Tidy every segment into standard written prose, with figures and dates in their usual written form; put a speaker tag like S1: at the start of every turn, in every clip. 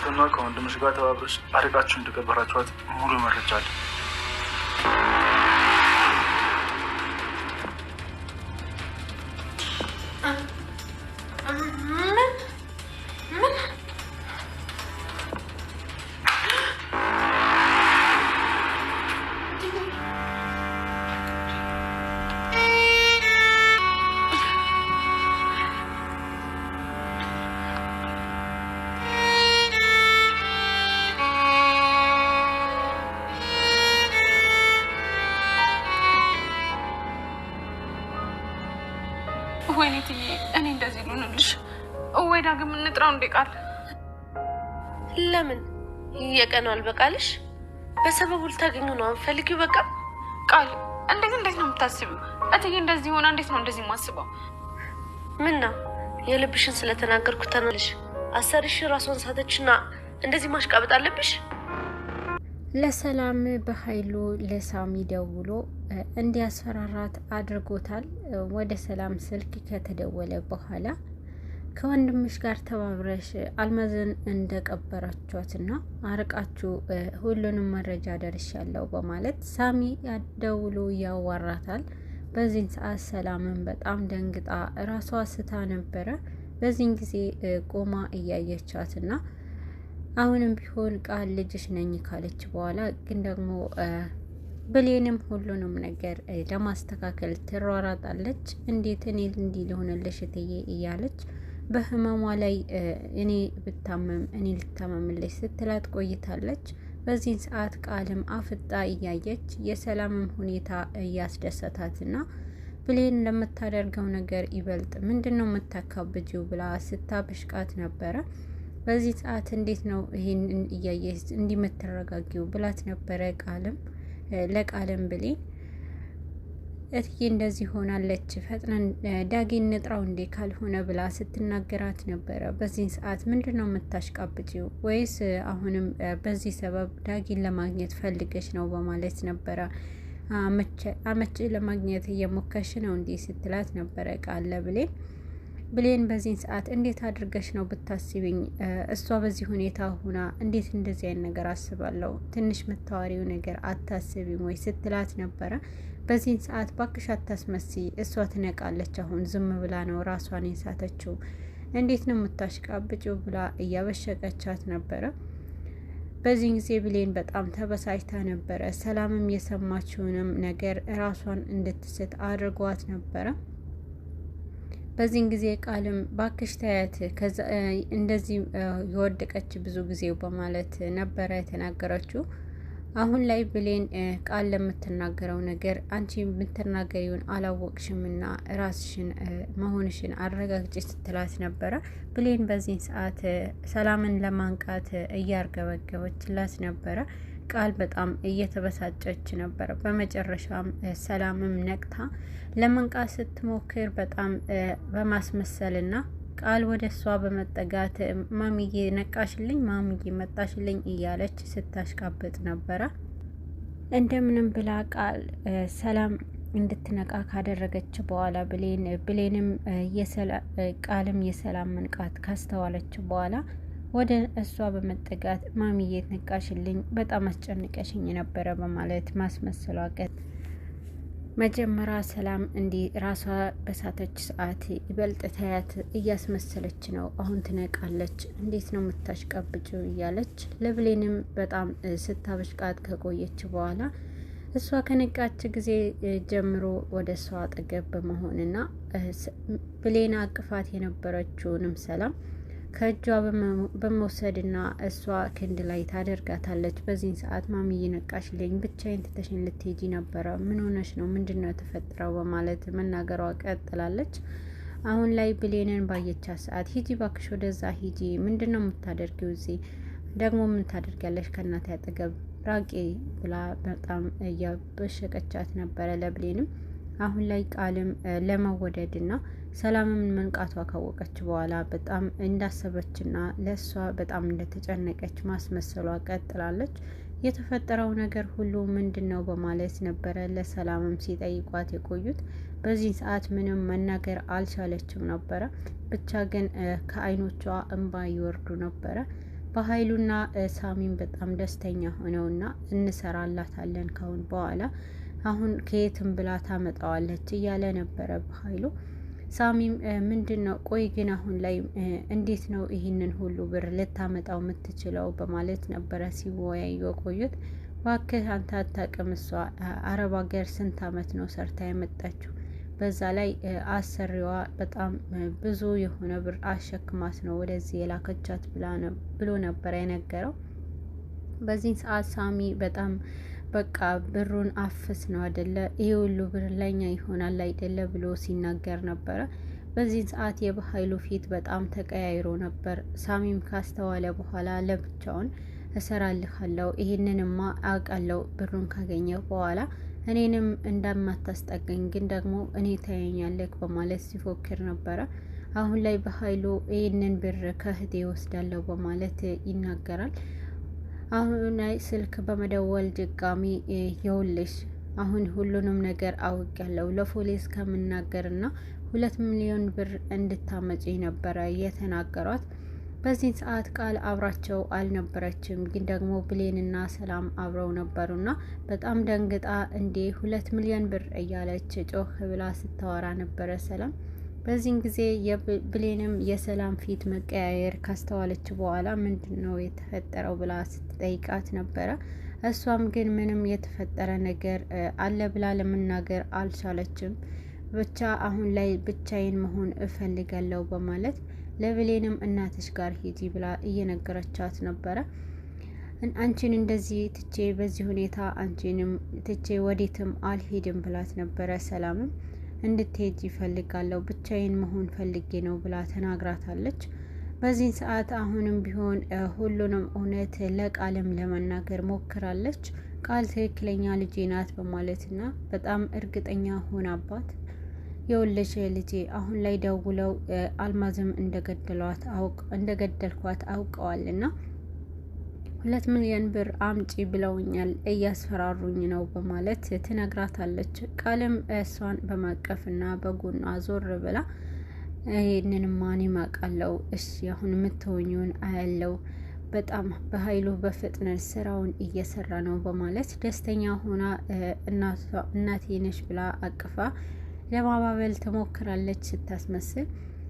S1: ከእህትና ከወንድምሽ ጋር ተባብረሽ አርቃችሁ እንደቀበራችኋት ሙሉ መረጃ አለ።
S2: ወይኔ ትዬ እኔ እንደዚህ ልሆንልሽ ወይ ዳግም እንጥራው እንዴ? ቃል
S3: ለምን የቀኑ አልበቃልሽ? በሰበቡ ልታገኙ ነው አንፈልጊው። በቃ
S2: ቃል እንዴት ነው የምታስቢው? እትዬ እንደዚህ ሆና እንዴት ነው እንደዚህ የማስበው?
S3: ምን ነው የልብሽን ስለተናገርኩ ተናልሽ አሰርሽ ራሷን ሳተችና እንደዚህ ማሽቃበጥ አለብሽ?
S4: ለሰላም በኃይሉ ለሳሚ ደውሎ እንዲያስፈራራት አድርጎታል። ወደ ሰላም ስልክ ከተደወለ በኋላ ከወንድምሽ ጋር ተባብረሽ አልማዝን እንደቀበራችኋትና አርቃችሁ ሁሉንም መረጃ ደርሻለሁ በማለት ሳሚ ደውሎ ያዋራታል። በዚህን ሰዓት ሰላምን በጣም ደንግጣ ራሷ ስታ ነበረ። በዚህን ጊዜ ቆማ እያየቻትና አሁንም ቢሆን ቃል ልጅሽ ነኝ ካለች በኋላ ግን ደግሞ ብሌንም ሁሉንም ነገር ለማስተካከል ትሯሯጣለች። እንዴት እኔ እንዲህ ሊሆንልሽ እትዬ እያለች በህመሟ ላይ እኔ ብታመም እኔ ልታመምልሽ ስትላት ቆይታለች። በዚህን ሰዓት ቃልም አፍጣ እያየች የሰላምም ሁኔታ እያስደሰታትና ብሌን ለምታደርገው ነገር ይበልጥ ምንድነው የምታካብጂው ብላ ስታበሽቃት ነበረ። በዚህ ሰዓት እንዴት ነው ይሄንን እያየሽ እንዲመተረጋጊው ብላት ነበረ። ቃልም ለቃልም ብሌን እትዬ እንደዚህ ሆናለች ፈጥነን ዳጊን ንጥራው እንዴ ካልሆነ ብላ ስትናገራት ነበረ። በዚህ ሰዓት ምንድነው የምታሽቃብጪው ወይስ አሁንም በዚህ ሰበብ ዳጊን ለማግኘት ፈልገሽ ነው በማለት ነበረ። አመቺ ለማግኘት እየሞከርሽ ነው እንዴ ስትላት ነበረ ቃል ለብሌን። ብሌን በዚህ ሰዓት እንዴት አድርገሽ ነው ብታስቢኝ እሷ በዚህ ሁኔታ ሆና እንዴት እንደዚህ አይነት ነገር አስባለሁ ትንሽ መታወሪው ነገር አታስቢም ወይ ስትላት ነበረ። በዚህ ሰዓት ባክሽ አታስመሲ እሷ ትነቃለች አሁን ዝም ብላ ነው ራሷን የሳተችው እንዴት ነው የምታሽቃብጪው ብላ እያበሸቀቻት ነበረ። በዚህ ጊዜ ብሌን በጣም ተበሳጭታ ነበረ። ሰላምም የሰማችውንም ነገር ራሷን እንድትስት አድርጓት ነበረ። በዚህን ጊዜ ቃልም ባክሽ ታያት እንደዚህ የወደቀች ብዙ ጊዜው በማለት ነበረ የተናገረችው። አሁን ላይ ብሌን ቃል ለምትናገረው ነገር አንቺ የምትናገሪውን አላወቅሽምና ራስሽን መሆንሽን አረጋግጪ ስትላት ነበረ። ብሌን በዚህን ሰዓት ሰላምን ለማንቃት እያርገበገበችላት ነበረ። ቃል በጣም እየተበሳጨች ነበር። በመጨረሻም ሰላምም ነቅታ ለመንቃት ስትሞክር በጣም በማስመሰልና ቃል ወደ እሷ በመጠጋት ማሚዬ ነቃሽልኝ፣ ማሚዬ መጣሽልኝ እያለች ስታሽቃበጥ ነበረ። እንደምንም ብላ ቃል ሰላም እንድትነቃ ካደረገች በኋላ ብሌንም ቃልም የሰላም መንቃት ካስተዋለች በኋላ ወደ እሷ በመጠጋት ማሚዬ ነቃሽልኝ፣ በጣም አስጨንቀሽኝ ነበረ በማለት ማስመሰሏ መጀመሪያ ሰላም እንዲህ ራሷ በሳተች ሰዓት ይበልጥ ታያት እያስመሰለች ነው። አሁን ትነቃለች፣ እንዴት ነው የምታሽቃብጭው እያለች ለብሌንም በጣም ስታበሽቃት ከቆየች በኋላ እሷ ከነቃች ጊዜ ጀምሮ ወደ እሷ አጠገብ በመሆንና ብሌን አቅፋት የነበረችውንም ሰላም ከእጇ በመውሰድና እሷ ክንድ ላይ ታደርጋታለች። በዚህን ሰዓት ማሚዬ ነቃሽልኝ፣ ብቻዬን ትተሽኝ ልትሄጂ ነበረ፣ ምን ሆነሽ ነው? ምንድነው የተፈጠረው? በማለት መናገሯ ቀጥላለች። አሁን ላይ ብሌንን ባየቻት ሰዓት ሂጂ ባክሽ ወደዛ ሂጂ፣ ምንድነው የምታደርጊው እዚህ? ደግሞ ምን ታደርጊያለሽ? ከእናቴ አጠገብ ራቂ ብላ በጣም እያበሸቀቻት ነበረ ለብሌንም። አሁን ላይ ቃልም ለመወደድና ሰላምም መንቃቷ ካወቀች በኋላ በጣም እንዳሰበችና ለእሷ በጣም እንደተጨነቀች ማስመሰሏ ቀጥላለች። የተፈጠረው ነገር ሁሉ ምንድን ነው በማለት ነበረ ለሰላምም ሲጠይቋት የቆዩት። በዚህ ሰዓት ምንም መናገር አልቻለችም ነበረ። ብቻ ግን ከአይኖቿ እንባ ይወርዱ ነበረ። በኃይሉና ሳሚን በጣም ደስተኛ ሆነውና እንሰራላታለን ካሁን በኋላ አሁን ከየትም ብላ ታመጣዋለች እያለ ነበረ በኃይሉ። ሳሚም ምንድነው ቆይ ግን አሁን ላይ እንዴት ነው ይህንን ሁሉ ብር ልታመጣው የምትችለው በማለት ነበረ ሲወያዩ የቆዩት። እባክህ አንተ አታውቅም፣ እሷ አረብ ሀገር ስንት አመት ነው ሰርታ የመጣችው፣ በዛ ላይ አሰሪዋ በጣም ብዙ የሆነ ብር አሸክማት ነው ወደዚህ የላከቻት ብሎ ነበር የነገረው። በዚህ ሰዓት ሳሚ በጣም በቃ ብሩን አፍስ ነው አይደለ፣ ይሄ ሁሉ ብር ለኛ ይሆናል አይደለ ብሎ ሲናገር ነበረ። በዚህ ሰዓት የበኃይሉ ፊት በጣም ተቀያይሮ ነበር። ሳሚም ካስተዋለ በኋላ ለብቻውን እሰራልሃለሁ፣ ይሄንንማ አውቃለሁ፣ ብሩን ካገኘው በኋላ እኔንም እንደማታስጠገኝ ግን ደግሞ እኔ ታየኛለህ በማለት ሲፎክር ነበረ። አሁን ላይ በኃይሉ ይህንን ብር ከእህቴ ወስዳለሁ በማለት ይናገራል። አሁን ላይ ስልክ በመደወል ድጋሚ የውልሽ አሁን ሁሉንም ነገር አውቄያለሁ ለፖሊስ ከምናገርና 2 ሚሊዮን ብር እንድታመጪ ነበረ የተናገሯት። በዚህ ሰዓት ቃል አብራቸው አልነበረችም፣ ግን ደግሞ ብሌንና ሰላም አብረው ነበሩና በጣም ደንግጣ እንዴ 2 ሚሊዮን ብር እያለች ጮህ ብላ ስታወራ ነበረ ሰላም። በዚህን ጊዜ ብሌንም የሰላም ፊት መቀያየር ካስተዋለች በኋላ ምንድን ነው የተፈጠረው ብላ ስትጠይቃት ነበረ። እሷም ግን ምንም የተፈጠረ ነገር አለ ብላ ለመናገር አልቻለችም። ብቻ አሁን ላይ ብቻዬን መሆን እፈልጋለሁ በማለት ለብሌንም እናትሽ ጋር ሂጂ ብላ እየነገረቻት ነበረ። አንቺን እንደዚህ ትቼ በዚህ ሁኔታ አንቺንም ትቼ ወዴትም አልሄድም ብላት ነበረ። ሰላምም እንድትሄጂ ይፈልጋለሁ ብቻዬን መሆን ፈልጌ ነው ብላ ተናግራታለች። በዚህ ሰዓት አሁንም ቢሆን ሁሉንም እውነት ለቃልም ለመናገር ሞክራለች። ቃል ትክክለኛ ልጄ ናት በማለትና በጣም እርግጠኛ ሆናባት የወለሽ ልጄ አሁን ላይ ደውለው አልማዝም እንደገደልኳት አውቀዋልና 2 ሚሊዮን ብር አምጪ ብለውኛል፣ እያስፈራሩኝ ነው በማለት ትነግራታለች። ቃልም እሷን በማቀፍና በጎኗ ዞር ብላ ይህንን ማን ይማቃለው፣ እሺ አሁን የምትሆኙን አያለው፣ በጣም በኃይሉ በፍጥነት ስራውን እየሰራ ነው በማለት ደስተኛ ሆና እናቴ ነሽ ብላ አቅፋ ለማባበል ትሞክራለች ስታስመስል።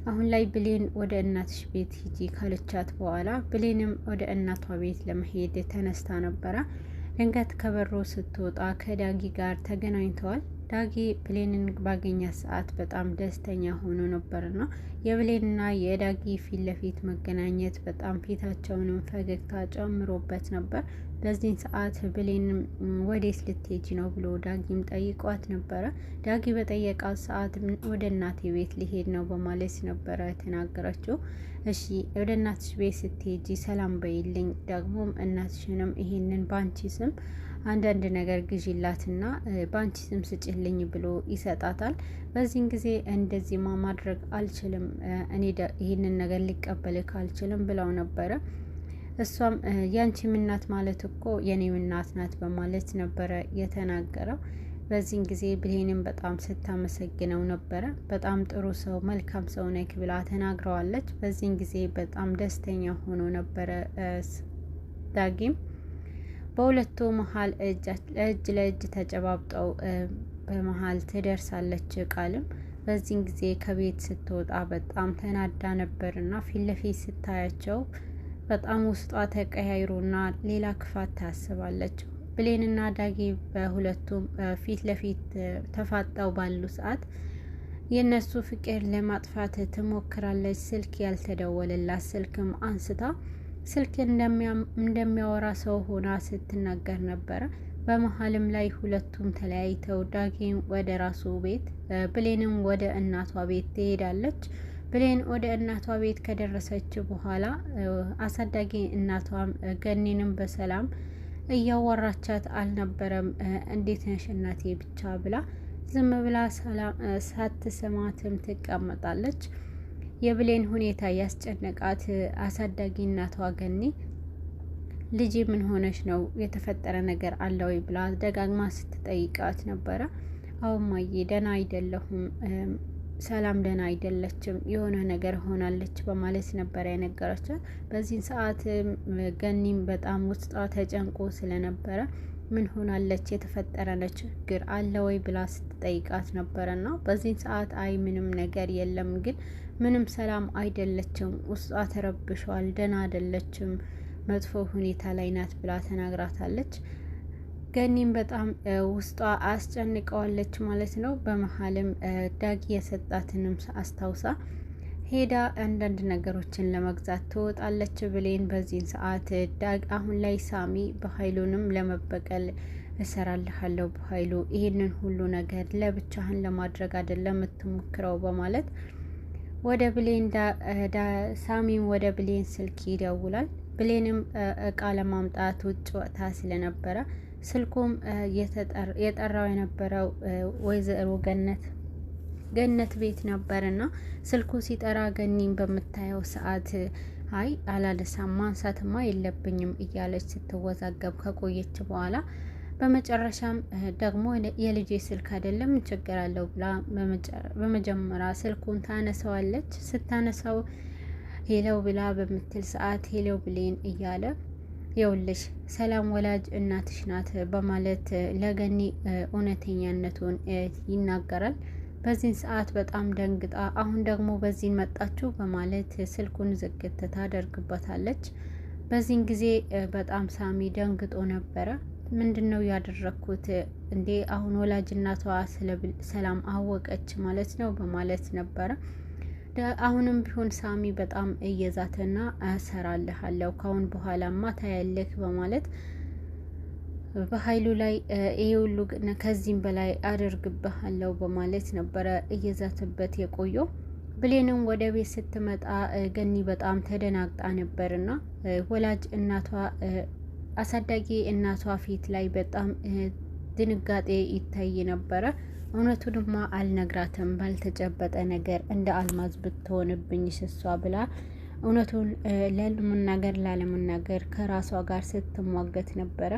S4: አሁን ላይ ብሌን ወደ እናትሽ ቤት ሂጂ ካለቻት በኋላ ብሌንም ወደ እናቷ ቤት ለመሄድ ተነስታ ነበረ። ድንገት ከበሮ ስትወጣ ከዳጊ ጋር ተገናኝተዋል። ዳጊ ብሌንን ባገኛት ሰዓት በጣም ደስተኛ ሆኖ ነበርና የብሌንና የዳጊ ፊት ለፊት መገናኘት በጣም ፊታቸውንም ፈገግታ ጨምሮበት ነበር። በዚህ ሰዓት ብሌንም ወዴት ልትሄጂ ነው ብሎ ዳጊም ጠይቋት ነበረ። ዳጊ በጠየቃት ሰዓት ወደ እናቴ ቤት ሊሄድ ነው በማለት ነበረ የተናገረችው። እሺ ወደ እናትሽ ቤት ስትሄጂ ሰላም በይልኝ፣ ደግሞም እናትሽንም ይሄንን ባንቺ ስም አንዳንድ ነገር ግዢላትና ባንቺ ስም ስጭልኝ ብሎ ይሰጣታል። በዚህን ጊዜ እንደዚህማ ማድረግ አልችልም፣ እኔ ይህንን ነገር ሊቀበልክ አልችልም ብለው ነበረ። እሷም ያንቺም እናት ማለት እኮ የኔም እናት ናት በማለት ነበረ የተናገረው። በዚህን ጊዜ ብሌንም በጣም ስታመሰግነው ነበረ። በጣም ጥሩ ሰው መልካም ሰው ነክ ብላ ተናግረዋለች። በዚህን ጊዜ በጣም ደስተኛ ሆኖ ነበረ ዳጊም። በሁለቱ መሀል እጅ ለእጅ ተጨባብጠው በመሀል ትደርሳለች ቃልም። በዚህን ጊዜ ከቤት ስትወጣ በጣም ተናዳ ነበርና ፊት ለፊት ስታያቸው በጣም ውስጧ ተቀያይሮና ሌላ ክፋት ታስባለች። ብሌንና ዳጊ በሁለቱም ፊት ለፊት ተፋጠው ባሉ ሰዓት የነሱ ፍቅር ለማጥፋት ትሞክራለች። ስልክ ያልተደወለላት ስልክም አንስታ ስልክ እንደሚያወራ ሰው ሆና ስትናገር ነበረ። በመሀልም ላይ ሁለቱም ተለያይተው ዳጊም ወደ ራሱ ቤት፣ ብሌንም ወደ እናቷ ቤት ትሄዳለች። ብሌን ወደ እናቷ ቤት ከደረሰች በኋላ አሳዳጊ እናቷም ገኒንም በሰላም እያወራቻት አልነበረም። እንዴት ነሽ እናቴ ብቻ ብላ ዝም ብላ ሰላም ሳትሰማትም ትቀመጣለች። የብሌን ሁኔታ ያስጨነቃት አሳዳጊ እናቷ ገኒ ልጅ ምን ሆነሽ ነው? የተፈጠረ ነገር አለ ወይ ብላ ደጋግማ ስትጠይቃት ነበረ። አዎ እማዬ ደህና አይደለሁም፣ ሰላም ደህና አይደለችም፣ የሆነ ነገር ሆናለች በማለት ነበረ የነገረቻት። በዚህን ሰዓት ገኒም በጣም ውስጧ ተጨንቆ ስለነበረ ምን ሆናለች፣ የተፈጠረ ችግር አለ ወይ ብላ ስትጠይቃት ነበረና በዚህን ሰዓት አይ ምንም ነገር የለም፣ ግን ምንም ሰላም አይደለችም፣ ውስጧ ተረብሿል፣ ደህና አይደለችም፣ መጥፎ ሁኔታ ላይ ናት ብላ ተናግራታለች። ገኒም በጣም ውስጧ አስጨንቀዋለች ማለት ነው። በመሀልም ዳጊ የሰጣትንም አስታውሳ ሄዳ አንዳንድ ነገሮችን ለመግዛት ትወጣለች ብሌን። በዚህን ሰዓት አሁን ላይ ሳሚ በኃይሉንም ለመበቀል እሰራልሃለሁ በኃይሉ ይህንን ሁሉ ነገር ለብቻህን ለማድረግ አይደለም የምትሞክረው በማለት ወደ ብሌን ሳሚም ወደ ብሌን ስልክ ይደውላል። ብሌንም እቃ ለማምጣት ውጭ ወጥታ ስለነበረ ስልኩም የጠራው የነበረው ወይዘሮ ገነት ቤት ነበርና ስልኩ ሲጠራ ገኒም በምታየው ሰዓት አይ አላለሳም ማንሳትማ የለብኝም እያለች ስትወዛገብ ከቆየች በኋላ በመጨረሻም ደግሞ የልጄ ስልክ አይደለም ችግር አለው ብላ በመጀመሪያ ስልኩን ታነሳዋለች። ስታነሳው ሄለው ብላ በምትል ሰዓት ሄለው ብሌን እያለ የውልሽ ሰላም ወላጅ እናትሽ ናት በማለት ለገኒ እውነተኛነቱን ይናገራል። በዚህን ሰዓት በጣም ደንግጣ አሁን ደግሞ በዚህን መጣችሁ በማለት ስልኩን ዝግት ታደርግበታለች። በዚህን ጊዜ በጣም ሳሚ ደንግጦ ነበረ። ምንድን ነው ያደረግኩት እንዴ? አሁን ወላጅ እናቷ ሰላም አወቀች ማለት ነው በማለት ነበረ። አሁንም ቢሆን ሳሚ በጣም እየዛተና እሰራልሃለሁ ካሁን በኋላማ ታያለህ በማለት በኃይሉ ላይ ይሄ ሁሉ ከዚህም በላይ አደርግብሃለሁ በማለት ነበረ እየዛተበት የቆየው። ብሌንም ወደ ቤት ስትመጣ ገኒ በጣም ተደናግጣ ነበርና ወላጅ እናቷ አሳዳጊ እናቷ ፊት ላይ በጣም ድንጋጤ ይታይ ነበረ። እውነቱንማ አልነግራትም ባልተጨበጠ ነገር እንደ አልማዝ ብትሆንብኝ ስሷ ብላ እውነቱን ላለመናገር ከራሷ ጋር ስትሟገት ነበረ።